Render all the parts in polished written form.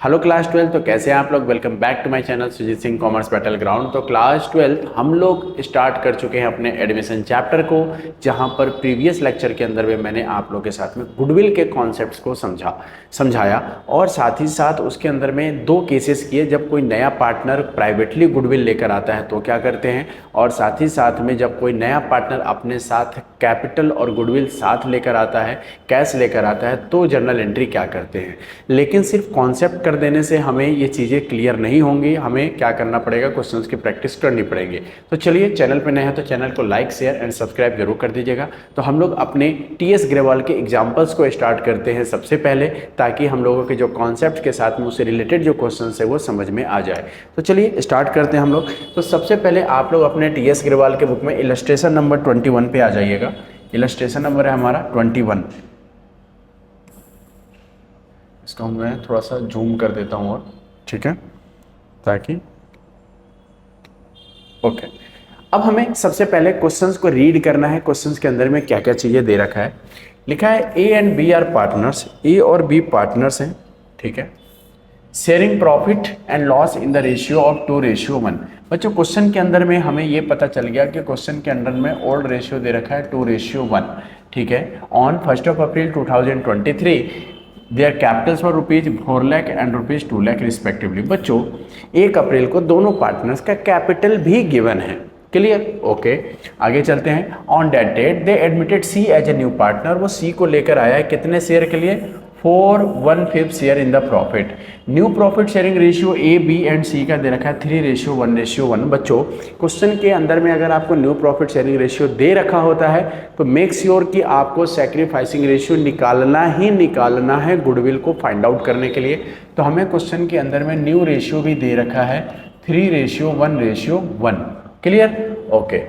Hello class 12। तो कैसे हैं आप लोग। Welcome back to my channel Sujeet Singh commerce battle ground. तो क्लास 12 हम लोग स्टार्ट कर चुके हैं अपने एडमिशन चैप्टर को, जहां पर प्रीवियस लेक्चर के अंदर में मैंने आप लोगों के साथ में गुडविल के कॉन्सेप्ट्स को समझाया और साथ ही साथ उसके अंदर में दो केसेस किए। जब कोई नया पार्टनर प्राइवेटली गुडविल लेकर आता है तो क्या करते हैं, और साथ ही साथ में जब कोई नया पार्टनर अपने साथ कैपिटल और गुडविल साथ लेकर आता है, कैश लेकर आता है, तो जर्नल एंट्री क्या करते हैं। लेकिन सिर्फ कॉन्सेप्ट कर देने से हमें ये चीज़ें क्लियर नहीं होंगी, हमें क्या करना पड़ेगा, क्वेश्चंस की प्रैक्टिस करनी पड़ेगी। तो चलिए, चैनल पे नए हैं तो चैनल को लाइक शेयर एंड सब्सक्राइब जरूर कर दीजिएगा। तो हम लोग अपने टीएस ग्रेवाल के एग्जाम्पल्स को स्टार्ट करते हैं सबसे पहले, ताकि हम लोगों के जो कॉन्सेप्ट के साथ में उससे रिलेटेड जो क्वेश्चन है वो समझ में आ जाए। तो चलिए स्टार्ट करते हैं हम लोग। तो सबसे पहले आप लोग अपने टीएस ग्रेवाल के बुक में इलस्ट्रेशन नंबर 21 पे आ जाइएगा। इलस्ट्रेशन नंबर है हमारा 21। इसको मैं थोड़ा सा जूम कर देता हूँ और ठीक है, ताकि ओके। अब हमें सबसे पहले क्वेश्चंस को रीड करना है। क्वेश्चंस के अंदर में क्या क्या चीज़ें दे रखा है। लिखा है A and B are partners, A और बी पार्टनर्स हैं, ठीक है। Sharing profit and loss in the ratio of 2:1। बच्चों क्वेश्चन के अंदर में हमें ये पता चल गया कि क्वेश्चन के अंदर में ओल्ड रेशियो दे रखा है 2:1, ठीक है। On 1 April 2023 there Capitals for ₹4 lakh and ₹2 lakh respectively. बच्चों 1 अप्रैल को दोनों पार्टनर्स का कैपिटल भी गिवन है। Clear, okay. आगे चलते हैं। On that date they admitted C as a new partner. वो सी को लेकर आया है कितने शेयर के लिए, 4/1/5 share in the profit. New profit sharing ratio A B and C का दे रखा है 3:1:1। बच्चों क्वेश्चन के अंदर में अगर आपको न्यू प्रॉफिट शेयरिंग रेशियो दे रखा होता है तो मेक श्योर कि आपको सैक्रिफाइसिंग रेशियो निकालना है गुडविल को फाइंड आउट करने के लिए। तो हमें क्वेश्चन के अंदर में न्यू रेशियो भी दे रखा है 3:1:1। Clear, okay.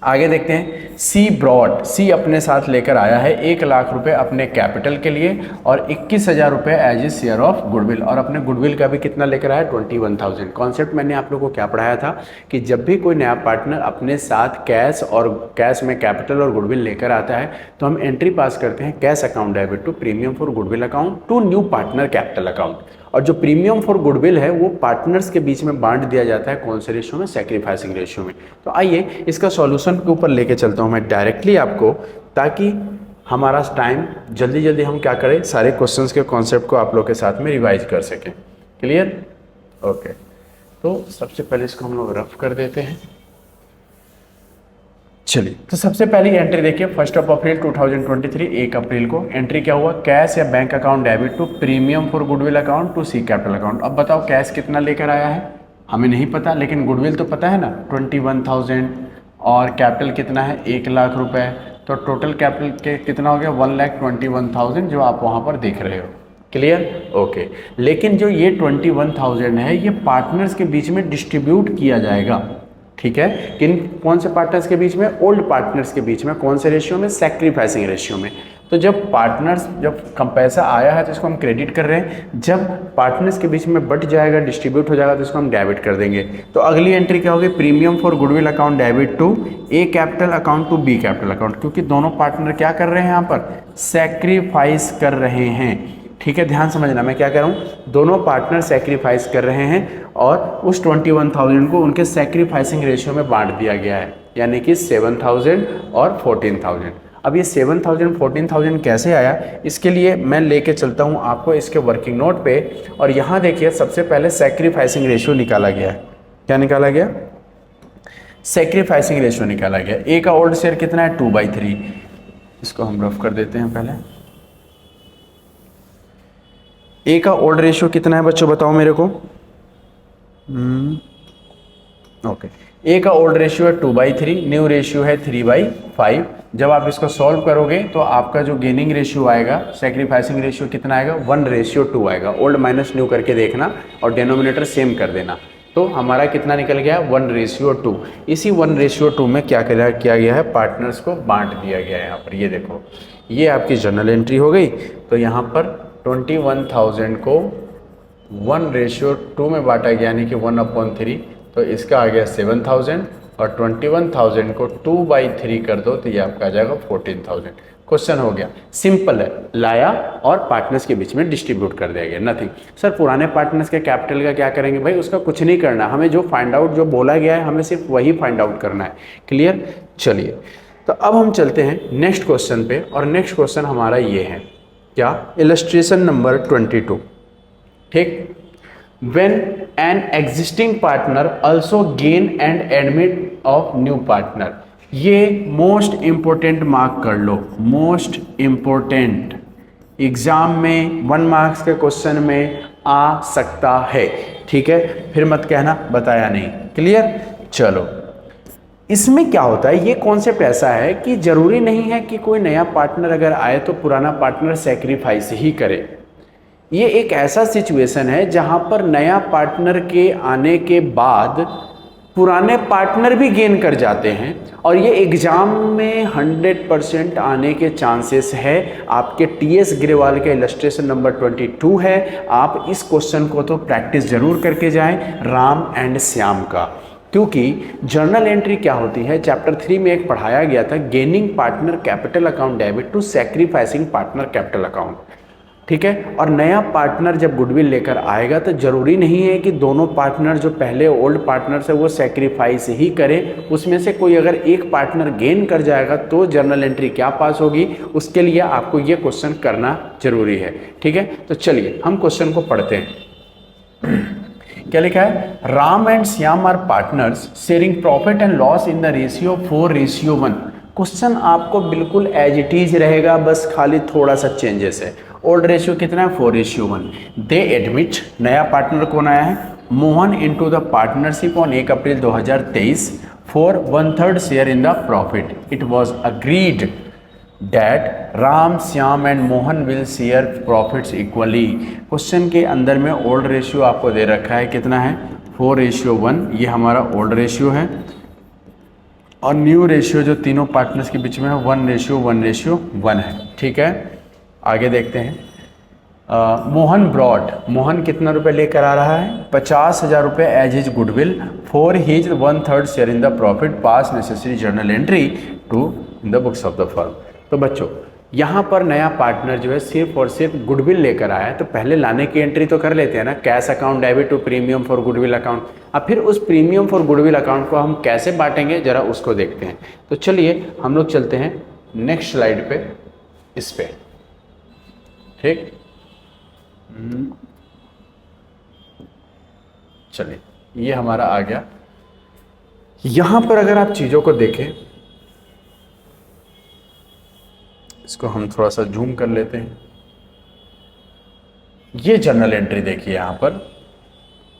आगे देखते हैं। सी ब्रॉड, सी अपने साथ लेकर आया है 1 लाख रुपए अपने कैपिटल के लिए और 21,000 रुपये as a share of goodwill, और अपने गुडविल का भी कितना लेकर आया, 21,000। कॉन्सेप्ट मैंने आप लोगों को क्या पढ़ाया था कि जब भी कोई नया पार्टनर अपने साथ कैश में कैपिटल और गुडविल लेकर आता है तो हम एंट्री पास करते हैं cash account debit to premium for goodwill account to new partner capital account. और जो प्रीमियम फॉर गुडविल है वो पार्टनर्स के बीच में बांट दिया जाता है कौन से रेशियो में, सैक्रिफाइसिंग रेशियो में। तो आइए इसका सॉल्यूशन के ऊपर लेके चलता हूँ मैं डायरेक्टली आपको, ताकि हमारा टाइम जल्दी हम क्या करें, सारे क्वेश्चंस के कॉन्सेप्ट को आप लोग के साथ में रिवाइज कर सकें। Clear, okay. तो सबसे पहले इसको हम लोग रफ कर देते हैं। चलिए, तो सबसे पहली एंट्री देखिए 1 अप्रैल 2023, 1 अप्रैल को एंट्री क्या हुआ, कैश या bank account debit to premium for goodwill account to C capital account. अब बताओ कैश कितना लेकर आया है, हमें नहीं पता, लेकिन गुडविल तो पता है ना 21,000, और कैपिटल कितना है 1 लाख रुपए। तो टोटल कैपिटल के कितना हो गया 1,21,000, जो आप वहाँ पर देख रहे हो। Clear, okay. लेकिन जो ये 21,000 है ये पार्टनर्स के बीच में डिस्ट्रीब्यूट किया जाएगा, ठीक है। कौन से पार्टनर्स के बीच में, ओल्ड पार्टनर्स के बीच में। कौन से रेशियो में, सैक्रिफाइसिंग रेशियो में। तो जब कम पैसा आया है तो इसको हम क्रेडिट कर रहे हैं, जब पार्टनर्स के बीच में बट जाएगा, डिस्ट्रीब्यूट हो जाएगा, तो इसको हम डेबिट कर देंगे। तो अगली एंट्री क्या होगी, premium for goodwill account debit to A capital account to B capital account, क्योंकि दोनों पार्टनर क्या कर रहे हैं यहाँ पर, सैक्रिफाइस कर रहे हैं। ठीक है, ध्यान समझना मैं क्या कह रहा हूँ, दोनों पार्टनर सैक्रिफाइस कर रहे हैं और उस 21,000 को उनके सैक्रिफाइसिंग रेशियो में बांट दिया गया है, यानी कि 7,000 और 14,000। अब ये 7,000 14,000 कैसे आया, इसके लिए मैं लेके चलता हूँ आपको इसके वर्किंग नोट पे। और यहाँ देखिए सबसे पहले सैक्रिफाइसिंग रेशियो निकाला गया है। क्या निकाला गया, सैक्रिफाइसिंग रेशियो निकाला गया। ए का ओल्ड शेयर कितना है 2/3। इसको हम रफ कर देते हैं पहले। ए का ओल्ड रेशियो कितना है बच्चों, बताओ मेरे को। ओके, ए का ओल्ड रेशियो है 2/3, न्यू रेशियो है 3/5। जब आप इसको सॉल्व करोगे तो आपका जो गेनिंग रेशियो आएगा, सैक्रिफाइसिंग रेशियो कितना आएगा, 1:2 आएगा। ओल्ड माइनस न्यू करके देखना और डिनोमिनेटर सेम कर देना। तो हमारा कितना निकल गया, 1:2। इसी 1:2 में क्या किया गया है, पार्टनर्स को बांट दिया गया है। यहाँ पर ये देखो, ये आपकी जर्नल एंट्री हो गई। तो यहाँ पर 21,000 को 1:2 में बांटा गया, यानी कि 1/3। तो इसका आ गया 7,000 और 21,000 को 2/3 कर दो तो ये आपका आ जाएगा 14,000। क्वेश्चन हो गया, सिंपल है, लाया और पार्टनर्स के बीच में डिस्ट्रीब्यूट कर दिया गया, नथिंग। सर पुराने पार्टनर्स के कैपिटल का क्या करेंगे? भाई उसका कुछ नहीं करना, हमें जो फाइंड आउट जो बोला गया है हमें सिर्फ वही फाइंड आउट करना है। क्लियर? चलिए तो अब हम चलते हैं नेक्स्ट क्वेश्चन पे, और नेक्स्ट क्वेश्चन हमारा ये है, क्या? Illustration number 22। ठीक, when an existing partner also gain and admit of new partner, ये मोस्ट इंपोर्टेंट मार्क कर लो, मोस्ट इंपोर्टेंट, एग्जाम में 1 मार्क्स के क्वेश्चन में आ सकता है। ठीक है, फिर मत कहना बताया नहीं। क्लियर? चलो, इसमें क्या होता है, ये कॉन्सेप्ट ऐसा है कि जरूरी नहीं है कि कोई नया पार्टनर अगर आए तो पुराना पार्टनर सेक्रीफाइस ही करे। ये एक ऐसा सिचुएशन है जहां पर नया पार्टनर के आने के बाद पुराने पार्टनर भी गेन कर जाते हैं, और ये एग्जाम में 100% आने के चांसेस है। आपके टीएस ग्रेवाल के इलस्ट्रेशन नंबर 22 है, आप इस क्वेश्चन को तो प्रैक्टिस जरूर करके जाएं, राम एंड श्याम का। क्योंकि जर्नल एंट्री क्या होती है, चैप्टर 3 में एक पढ़ाया गया था, gaining partner capital account debit to sacrificing partner capital account. ठीक है, और नया पार्टनर जब गुडविल लेकर आएगा तो जरूरी नहीं है कि दोनों पार्टनर जो पहले ओल्ड पार्टनर से वो सैक्रिफाइस ही करें, उसमें से कोई अगर एक पार्टनर गेन कर जाएगा तो जर्नल एंट्री क्या पास होगी, उसके लिए आपको ये क्वेश्चन करना जरूरी है। ठीक है, तो चलिए हम क्वेश्चन को पढ़ते हैं। क्या लिखा है? Ram and Shyam are partners sharing profit and loss in the ratio 4:1। Question आपको बिल्कुल एज इट इज रहेगा, बस खाली थोड़ा सा चेंजेस है। ओल्ड रेशियो कितना है? 4:1। दे एडमिट, नया पार्टनर कौन आया है? Mohan into the partnership on 1 April 2023 for 1/3 share in the profit. It was agreed that Ram, Shyam and Mohan will share profits equally. Question के अंदर में ओल्ड रेशियो आपको दे रखा है, कितना है? 4:1, ये हमारा ओल्ड रेशियो है, और न्यू रेशियो जो तीनों पार्टनर्स के बीच में है 1:1:1 है। ठीक है, आगे देखते हैं। मोहन ब्रॉड, मोहन कितना रुपए लेकर आ रहा है? 50,000 रुपये as his goodwill for his 1/3 share in the profit, pass necessary journal entry to in the books of the firm. तो बच्चों यहाँ पर नया पार्टनर जो है सिर्फ और सिर्फ गुडविल लेकर आया है, तो पहले लाने की एंट्री तो कर लेते हैं ना, cash account debit to premium for goodwill account. अब फिर उस प्रीमियम फॉर गुडविल अकाउंट को हम कैसे बांटेंगे जरा उसको देखते हैं। तो चलिए हम लोग चलते हैं नेक्स्ट स्लाइड पे, इस पे। ठीक, चलिए ये हमारा आ गया। यहां पर अगर आप चीजों को देखें, इसको हम थोड़ा सा जूम कर लेते हैं। ये जर्नल एंट्री देखिए यहां पर।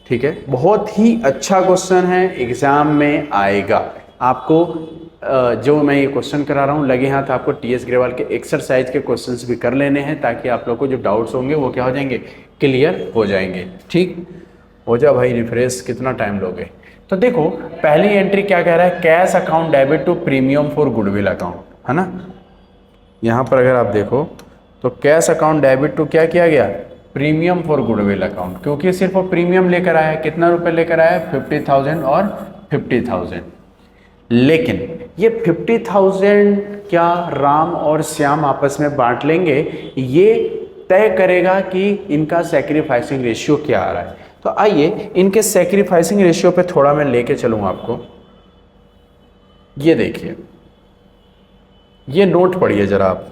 ठीक है, बहुत ही अच्छा क्वेश्चन है, एग्जाम में आएगा। आपको जो मैं ये क्वेश्चन करा रहा हूँ लगे हाथ आपको टीएस ग्रेवाल के एक्सरसाइज के क्वेश्चंस भी कर लेने हैं, ताकि आप लोग को जो डाउट्स होंगे वो क्या हो जाएंगे? क्लियर हो जाएंगे। ठीक, हो जा भाई रिफ्रेश, कितना टाइम लोगे? तो देखो पहली एंट्री क्या कह रहा है? Cash account debit to premium for goodwill account, है ना। यहाँ पर अगर आप देखो तो कैश अकाउंट डेबिट टू क्या किया गया? प्रीमियम फॉर गुडविल अकाउंट, क्योंकि सिर्फ वो प्रीमियम लेकर आया है। कितना रुपए लेकर आया है? 50,000 और 50,000। लेकिन ये 50,000 क्या राम और श्याम आपस में बांट लेंगे, ये तय करेगा कि इनका सैक्रिफाइसिंग रेशियो क्या आ रहा है। तो आइए इनके सैक्रिफाइसिंग रेशियो पे थोड़ा मैं लेके चलूंगा आपको। ये देखिए, ये नोट पढ़िए जरा आप।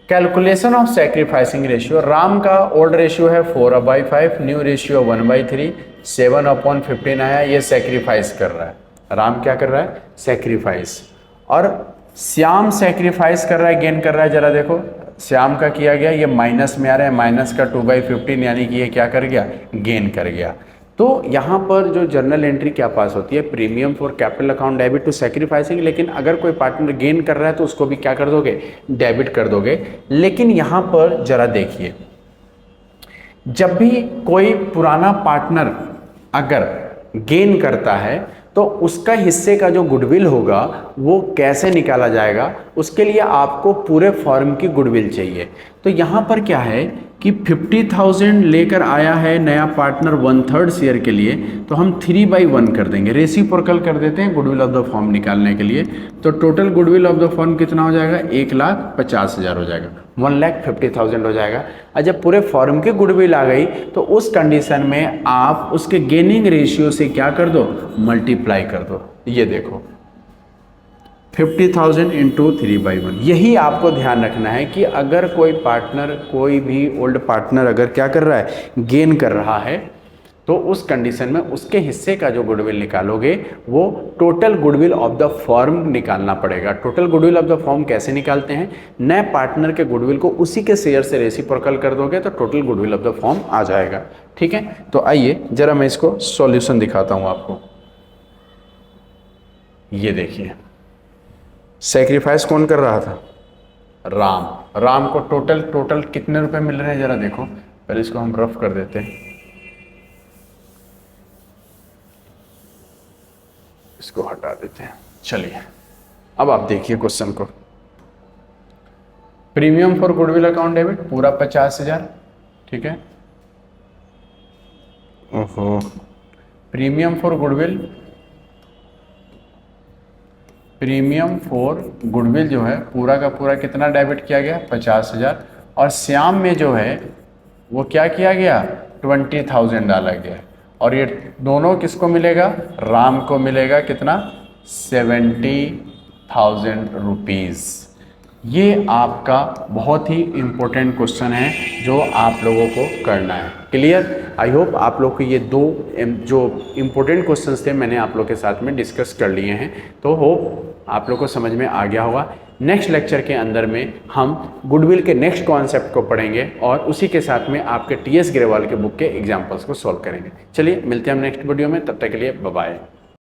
Calculation of sacrificing ratio. Ram का ओल्ड रेशियो है 4/5, न्यू रेशियो 1/3, 7/15 आया, ये सैक्रिफाइस कर रहा है। राम क्या कर रहा है? सैक्रिफाइस। और श्याम सैक्रिफाइस कर रहा है, गेन कर रहा है। जरा देखो श्याम का किया गया, ये माइनस में आ रहा है, माइनस का 2/15, यानी कि ये क्या कर गया? गेन कर गया। तो यहाँ पर जो जर्नल एंट्री क्या पास होती है? Premium for capital account debit to sacrificing. लेकिन अगर कोई पार्टनर गेन कर रहा है तो उसको भी क्या कर दोगे? डेबिट कर दोगे। लेकिन यहाँ पर जरा देखिए, जब भी कोई पुराना पार्टनर अगर गेन करता है तो उसका हिस्से का जो गुडविल होगा वो कैसे निकाला जाएगा? उसके लिए आपको पूरे फॉर्म की गुडविल चाहिए। तो यहाँ पर क्या है कि 50,000 लेकर आया है नया पार्टनर 1/3 शेयर के लिए, तो हम 3/1 कर देंगे, रेसिप्रोकल कर देते हैं गुडविल ऑफ द फॉर्म निकालने के लिए। तो total goodwill of the form कितना हो जाएगा, 1,50,000 हो जाएगा, 1,50,000 हो जाएगा। और जब पूरे फॉर्म की गुडविल आ गई तो उस कंडीशन में आप उसके गेनिंग रेशियो से क्या कर दो, मल्टीप्लाई कर दो। ये देखो 50,000 इंटू 3/1। यही आपको ध्यान रखना है कि अगर कोई पार्टनर, कोई भी ओल्ड पार्टनर अगर क्या कर रहा है, गेन कर रहा है, तो उस कंडीशन में उसके हिस्से का जो गुडविल निकालोगे वो total goodwill of the form निकालना पड़ेगा। Total goodwill of the form कैसे निकालते हैं, नए पार्टनर के गुडविल को उसी के शेयर से रेसिप्रोकल कर दोगे तो total goodwill of the firm आ जाएगा। ठीक है, तो आइए जरा मैं इसको सॉल्यूशन दिखाता हूं आपको। ये देखिए, सेक्रीफाइस कौन कर रहा था, राम को टोटल कितने रुपए मिल रहे हैं जरा देखो। पहले इसको हम रफ कर देते हैं, इसको हटा देते हैं। चलिए अब आप देखिए क्वेश्चन को। Premium for goodwill account debit पूरा 50,000, ठीक है। ओहो, प्रीमियम फॉर गुडविल जो है पूरा का पूरा कितना डेबिट किया गया, 50,000। और श्याम में जो है वो क्या किया गया, 20,000 डाला गया। और ये दोनों किसको मिलेगा, राम को मिलेगा कितना, 70,000 रुपीज़। ये आपका बहुत ही इम्पोर्टेंट क्वेश्चन है जो आप लोगों को करना है। क्लियर, आई होप आप लोग को ये दो जो इम्पोर्टेंट क्वेश्चंस थे मैंने आप लोग के साथ में डिस्कस कर लिए हैं, तो होप आप लोग को समझ में आ गया होगा। नेक्स्ट लेक्चर के अंदर में हम गुडविल के नेक्स्ट कॉन्सेप्ट को पढ़ेंगे और उसी के साथ में आपके TS ग्रेवाल के बुक के एग्जाम्पल्स को सॉल्व करेंगे। चलिए मिलते हैं हम नेक्स्ट वीडियो में, तब तक के लिए बाय बाय।